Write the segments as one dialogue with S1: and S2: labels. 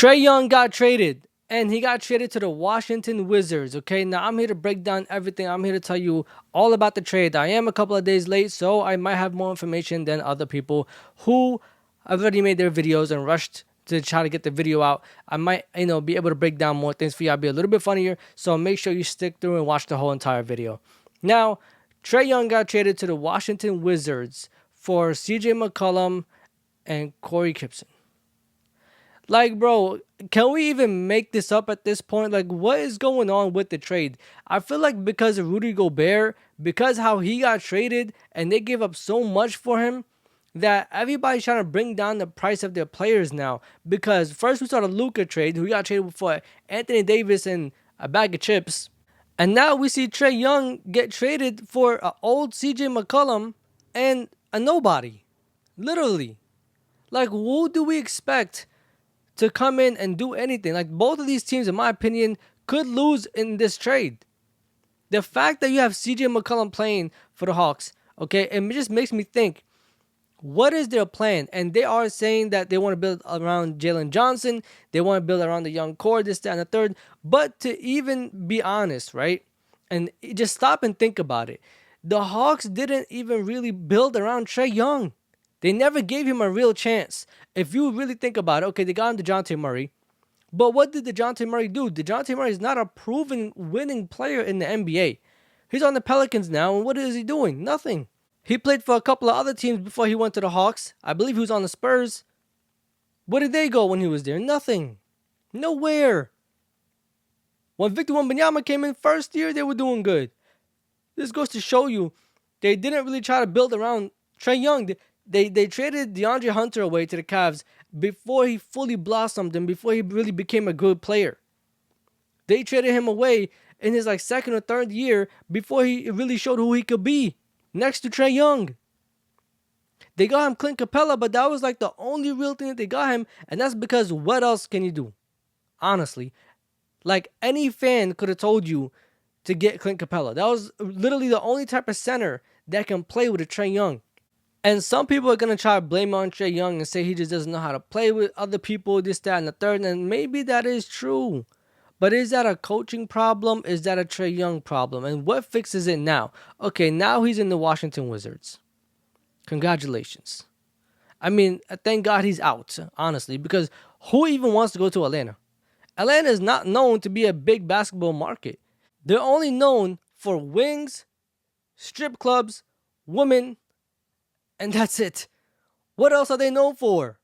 S1: Trae Young got traded, and he got traded to the Washington Wizards. Okay, now I'm here to break down everything. I'm here to tell you all about the trade. I am a couple of days late, so I might have more information than other people who have already made their videos and rushed to try to get the video out. I might, be able to break down more things for you. I'll be a little bit funnier, so make sure you stick through and watch the whole entire video. Now, Trae Young got traded to the Washington Wizards for CJ McCollum and Corey Gibson. Like, bro, can we even make this up at this point? Like, what is going on with the trade? I feel like because of Rudy Gobert, because how he got traded and they gave up so much for him, that everybody's trying to bring down the price of their players now. Because first we saw the Luka trade, who got traded for Anthony Davis and a bag of chips. And now we see Trae Young get traded for an old CJ McCollum and a nobody. Literally. Like, who do we expect to come in and do anything? Like, both of these teams, in my opinion, could lose in this trade. The fact that you have CJ McCollum playing for the Hawks, okay, it just makes me think, what is their plan? And they are saying that they want to build around Jalen Johnson. They want to build around the young core, this, that, and the third. But to even be honest, right? And just stop and think about it. The Hawks didn't even really build around Trae Young. They never gave him a real chance. If you really think about it, okay, they got him DeJounte Murray. But what did DeJounte Murray do? DeJounte Murray is not a proven winning player in the NBA. He's on the Pelicans now, and what is he doing? Nothing. He played for a couple of other teams before he went to the Hawks. I believe he was on the Spurs. Where did they go when he was there? Nothing. Nowhere. When Victor Wembanyama came in first year, they were doing good. This goes to show you they didn't really try to build around Trae Young. They traded DeAndre Hunter away to the Cavs before he fully blossomed and before he really became a good player. They traded him away in his second or third year before he really showed who he could be next to Trae Young. They got him Clint Capella, but that was the only real thing that they got him, and that's because what else can you do? Honestly, any fan could have told you to get Clint Capella. That was literally the only type of center that can play with a Trae Young. And some people are going to try to blame on Trae Young and say he just doesn't know how to play with other people, this, that, and the third. And maybe that is true. But is that a coaching problem? Is that a Trae Young problem? And what fixes it now? Okay, now he's in the Washington Wizards. Congratulations. I mean, thank God he's out, honestly, because who even wants to go to Atlanta? Atlanta is not known to be a big basketball market. They're only known for wings, strip clubs, women, and that's it. What else are they known for?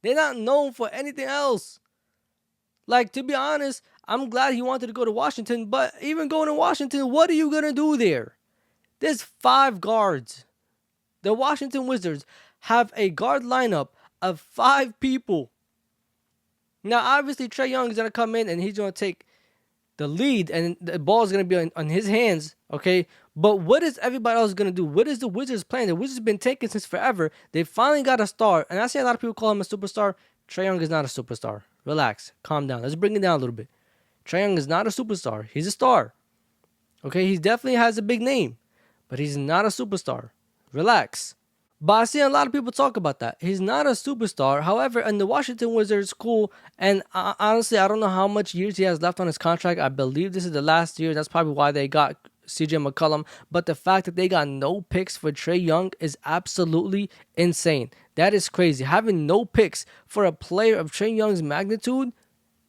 S1: They're not known for anything else. To be honest, I'm glad he wanted to go to Washington, but even going to Washington, what are you going to do there? There's 5 guards. The Washington Wizards have a guard lineup of 5 people. Now, obviously, Trae Young is going to come in and he's going to take the lead and the ball is going to be on his hands, okay? But what is everybody else going to do? What is the Wizards plan? The Wizards have been taken since forever. They finally got a star. And I see a lot of people call him a superstar. Trae Young is not a superstar. Relax. Calm down. Let's bring it down a little bit. Trae Young is not a superstar. He's a star. Okay? He definitely has a big name. But he's not a superstar. Relax. But I see a lot of people talk about that. He's not a superstar. However, in the Washington Wizards, cool. And honestly, I don't know how much years he has left on his contract. I believe this is the last year. That's probably why they got CJ McCollum. But the fact that they got no picks for Trae Young is absolutely insane. That is crazy. Having no picks for a player of Trae Young's magnitude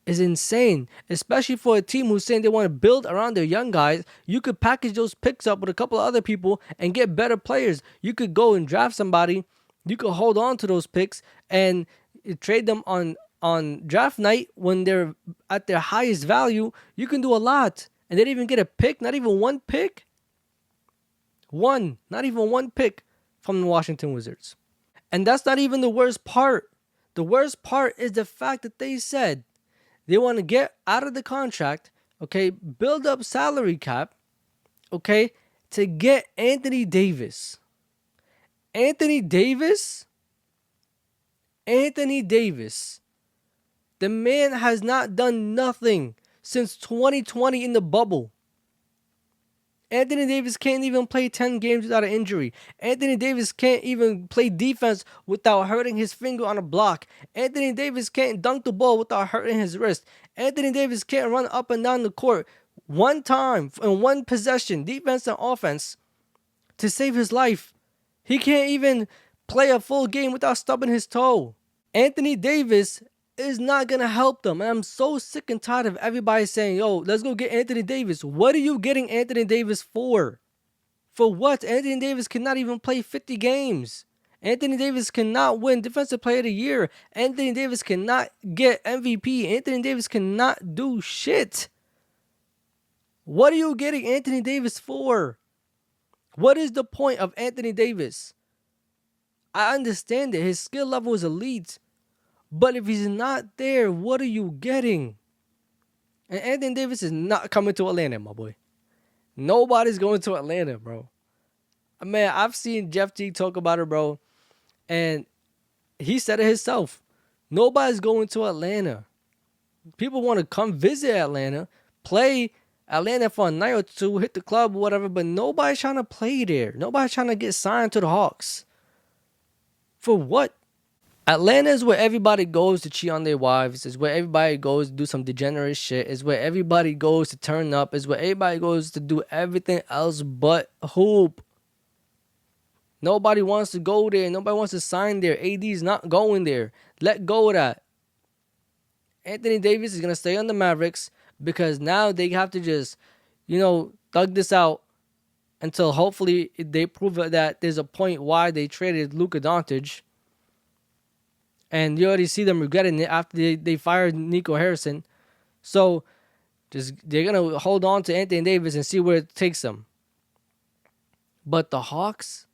S1: is insane, especially for a team who's saying they want to build around their young guys. You could package those picks up with a couple of other people and get better players. You could go and draft somebody. You could hold on to those picks and trade them on draft night when they're at their highest value. You can do a lot. And they didn't even get a pick, not even one pick. Not even one pick from the Washington Wizards. And that's not even the worst part. The worst part is the fact that they said they want to get out of the contract, okay, build up salary cap, okay, to get Anthony Davis. Anthony Davis? Anthony Davis. The man has not done nothing since 2020 in the bubble. Anthony Davis can't even play 10 games without an injury. Anthony Davis can't even play defense without hurting his finger on a block. Anthony Davis can't dunk the ball without hurting his wrist. Anthony Davis can't run up and down the court one time in one possession, defense and offense, to save his life. He can't even play a full game without stubbing his toe. Anthony Davis is not going to help them. And I'm so sick and tired of everybody saying, yo, let's go get Anthony Davis. What are you getting Anthony Davis for? For what? Anthony Davis cannot even play 50 games. Anthony Davis cannot win Defensive Player of the Year. Anthony Davis cannot get MVP. Anthony Davis cannot do shit. What are you getting Anthony Davis for? What is the point of Anthony Davis? I understand that his skill level is elite, but if he's not there, what are you getting? And Anthony Davis is not coming to Atlanta, my boy. Nobody's going to Atlanta, bro. Man, I've seen Jeff Teague talk about it, bro, and he said it himself. Nobody's going to Atlanta. People want to come visit Atlanta, play Atlanta for a night or two, hit the club or whatever, but nobody's trying to play there. Nobody's trying to get signed to the Hawks. For what? Atlanta is where everybody goes to cheat on their wives. It's where everybody goes to do some degenerate shit. It's where everybody goes to turn up. It's where everybody goes to do everything else but hoop. Nobody wants to go there. Nobody wants to sign there. AD's not going there. Let go of that. Anthony Davis is going to stay on the Mavericks because now they have to just, thug this out until hopefully they prove that there's a point why they traded Luka Doncic. And you already see them regretting it after they fired Nico Harrison. So they're going to hold on to Anthony Davis and see where it takes them. But the Hawks,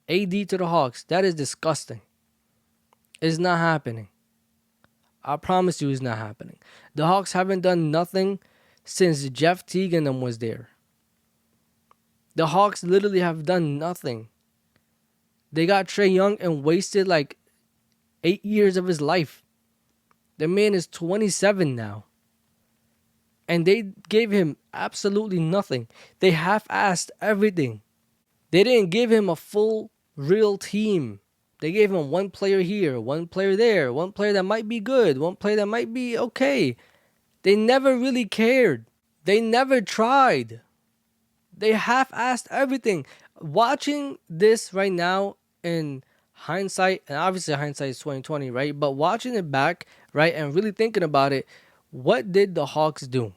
S1: AD to the Hawks, that is disgusting. It's not happening. I promise you it's not happening. The Hawks haven't done nothing since Jeff Teague and them was there. The Hawks literally have done nothing. They got Trae Young and wasted like 8 years of his life. The man is 27 now. And they gave him absolutely nothing. They half-assed everything. They didn't give him a full, real team. They gave him one player here, one player there, one player that might be good, one player that might be okay. They never really cared. They never tried. They half-assed everything. Watching this right now in hindsight, and obviously hindsight is 2020, right? But watching it back, right, and really thinking about it, what did the Hawks do?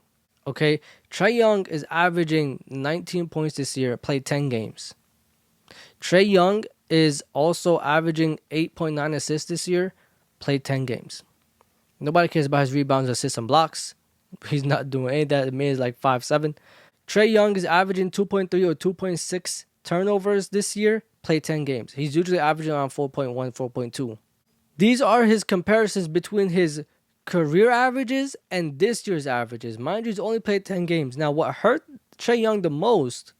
S1: Okay, Trae Young is averaging 19 points this year, played 10 games. Trae Young is also averaging 8.9 assists this year, played 10 games. Nobody cares about his rebounds, assists, and blocks. He's not doing any of that. The man is like 5'7". Trae Young is averaging 2.3 or 2.6 turnovers this year, played 10 games. He's usually averaging around 4.1, 4.2. These are his comparisons between his career averages and this year's averages. Mind you, he's only played 10 games. Now, what hurt Trae Young the most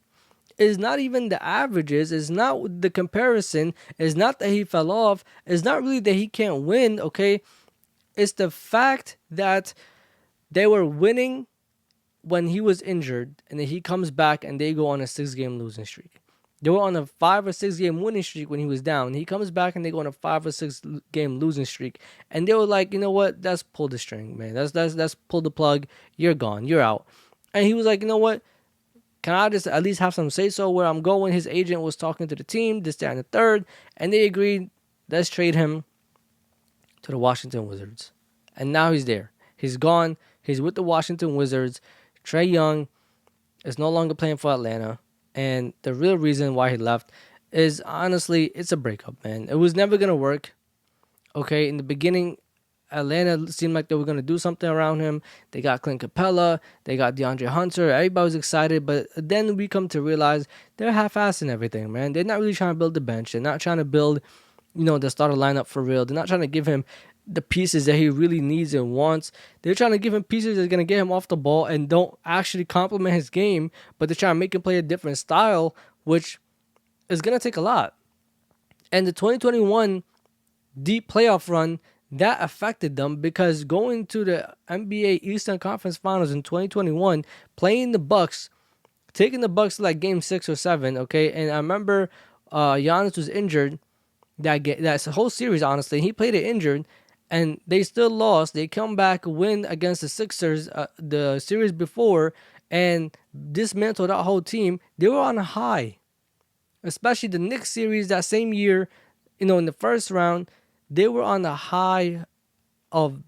S1: is not even the averages, is not the comparison, is not that he fell off, it's not really that he can't win, okay? It's the fact that they were winning when he was injured, and then he comes back and they go on a 6-game losing streak. They were on a 5 or 6 game winning streak when he was down. He comes back and they go on a 5 or 6 game losing streak. And they were like, you know what? Let's pull the string, man. Let's pull the plug. You're gone. You're out. And he was like, you know what? Can I just at least have some say-so where I'm going? His agent was talking to the team, this, that, and the third. And they agreed, let's trade him to the Washington Wizards. And now he's there. He's gone. He's with the Washington Wizards. Trae Young is no longer playing for Atlanta. And the real reason why he left is, honestly, it's a breakup, man. It was never going to work. Okay, in the beginning, Atlanta seemed like they were going to do something around him. They got Clint Capella. They got DeAndre Hunter. Everybody was excited. But then we come to realize they're half-assing everything, man. They're not really trying to build the bench. They're not trying to build, the starter lineup for real. They're not trying to give him the pieces that he really needs and wants. They're trying to give him pieces that's going to get him off the ball and don't actually complement his game, but they're trying to make him play a different style, which is going to take a lot. And the 2021 deep playoff run, that affected them because going to the NBA Eastern Conference Finals in 2021, playing the Bucks, taking the Bucks to like game 6 or 7. Okay, and I remember Giannis was injured that's the whole series. Honestly, he played it injured, and they still lost. They come back, win against the Sixers the series before, and dismantled that whole team. They were on a high, especially the Knicks series that same year. In the first round, they were on the high of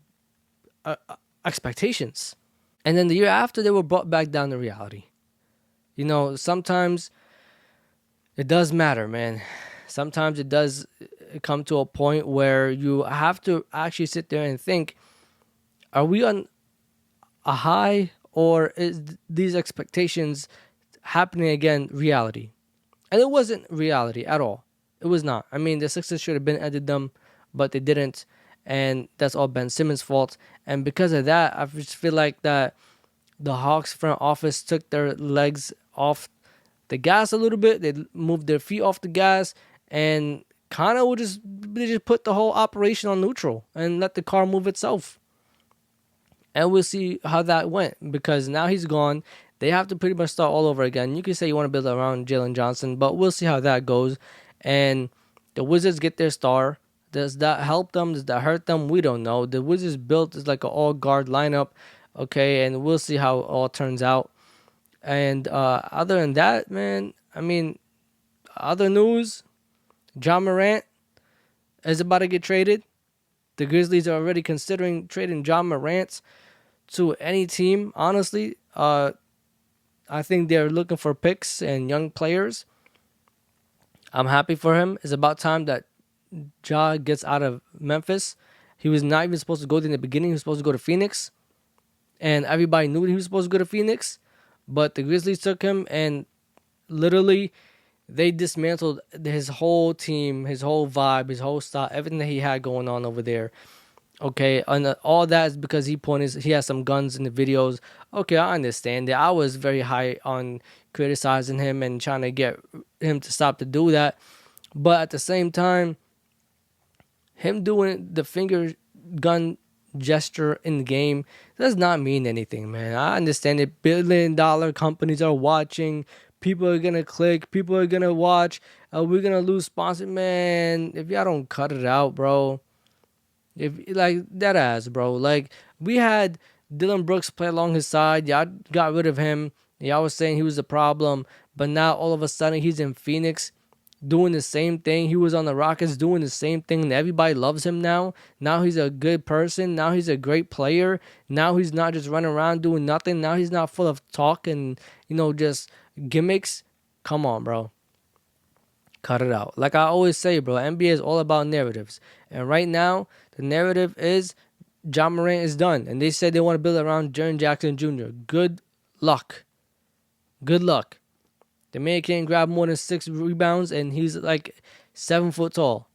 S1: expectations, and then the year after, they were brought back down to reality. Sometimes it does matter, man. Sometimes it does come to a point where you have to actually sit there and think, are we on a high, or is these expectations happening again reality? And it wasn't reality at all. It was not. I mean, the Sixers should have been ended them, but they didn't. And that's all Ben Simmons' fault. And because of that, I just feel like that the Hawks front office took their legs off the gas a little bit. They moved their feet off the gas and kind of they just put the whole operation on neutral and let the car move itself. And we'll see how that went, because now he's gone. They have to pretty much start all over again. You can say you want to build around Jalen Johnson, but we'll see how that goes. And the Wizards get their star. Does that help them? Does that hurt them? We don't know. The Wizards built is like an all-guard lineup, okay, and we'll see how it all turns out. And other than that, man, I mean, other news, Ja Morant is about to get traded. The Grizzlies are already considering trading Ja Morant to any team, honestly. I think they're looking for picks and young players. I'm happy for him. It's about time that Ja gets out of Memphis. He was not even supposed to go there in the beginning. He was supposed to go to Phoenix. And everybody knew he was supposed to go to Phoenix. But the Grizzlies took him, and literally they dismantled his whole team, his whole vibe, his whole style, everything that he had going on over there. Okay, and all that is because he has some guns in the videos. Okay, I understand that. I was very high on criticizing him and trying to get him to stop to do that. But at the same time, him doing the finger gun gesture in the game does not mean anything, man. I understand it. $1 billion companies are watching. People are going to click. People are going to watch. We're going to lose sponsors. Man, if y'all don't cut it out, bro. If like that ass, bro. Like, we had Dylan Brooks play along his side. Y'all got rid of him. Y'all was saying he was a problem. But now all of a sudden he's in Phoenix doing the same thing. He was on the Rockets doing the same thing. And everybody loves him now. Now he's a good person. Now he's a great player. Now he's not just running around doing nothing. Now he's not full of talk and, just gimmicks. Come on, bro. Cut it out. Like I always say, bro, NBA is all about narratives. And right now, the narrative is Ja Morant is done. And they said they want to build around Jaren Jackson Jr. Good luck. Good luck. The man can't grab more than 6 rebounds, and he's like 7 foot tall.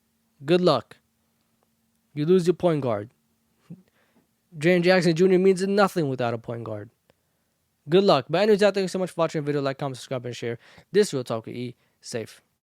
S1: Good luck. You lose your point guard. Jaren Jackson Jr. means nothing without a point guard. Good luck. But anyways, thank you so much for watching the video. Like, comment, subscribe, and share. This Real Talk with E. Safe.